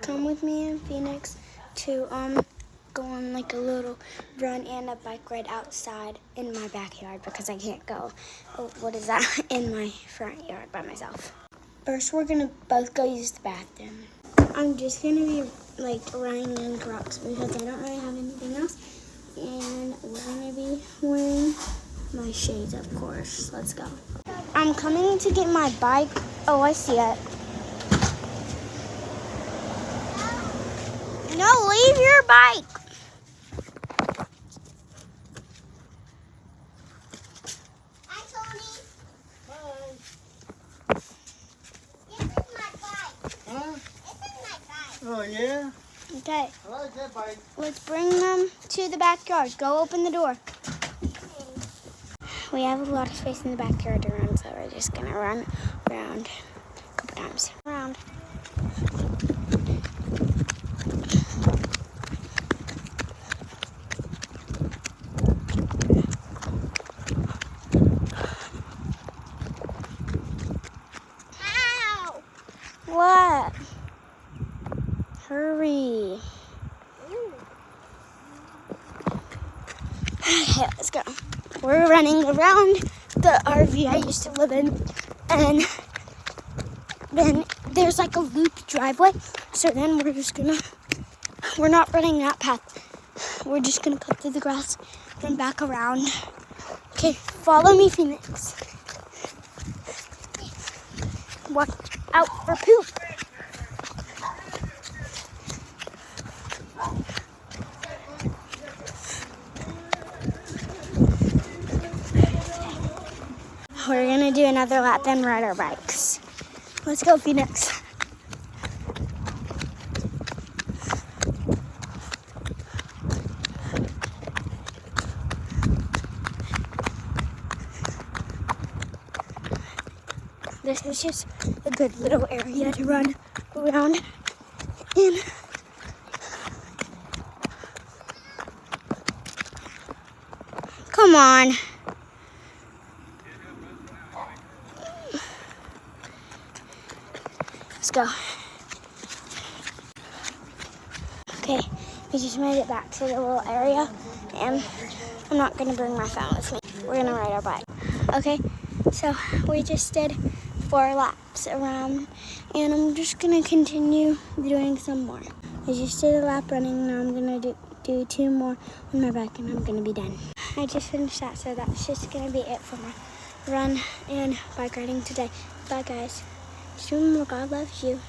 come with me in Phoenix to go on like a little run and a bike ride outside in my backyard because I can't go, in my front yard by myself. First, we're gonna both go use the bathroom. I'm just gonna be like running in Crocs because I don't really have anything else. And we're gonna be wearing my shades, of course. Let's go. I'm coming to get my bike. Oh, I see it. No, leave your bike. Hi, Tony. Hi. This is my bike. Huh? This is my bike. Oh, yeah? Okay, I like that bike. let's bring them to the backyard. Go open the door. We have a lot of space in the backyard to run, so we're just gonna run around a couple times. Around. Ow! What? Hurry. Okay, let's go. We're running around the RV I used to live in, and then there's like a loop driveway, so then we're not running that path. We're just gonna cut through the grass, then back around. Okay, follow me, Phoenix. Watch out for poop. We're gonna do another lap, then ride our bikes. Let's go, Phoenix. This is just a good little area to run around in. Come on. Let's go. Okay, we just made it back to the little area, and I'm not gonna bring my phone with me. We're gonna ride our bike. Okay, so we just did 4 laps around, and I'm just gonna continue doing some more. I just did a lap running, now I'm gonna do 2 more on my bike, and I'm gonna be done. I just finished that, so that's just gonna be it for my run and bike riding today. Bye, guys. Just remember, God loves you.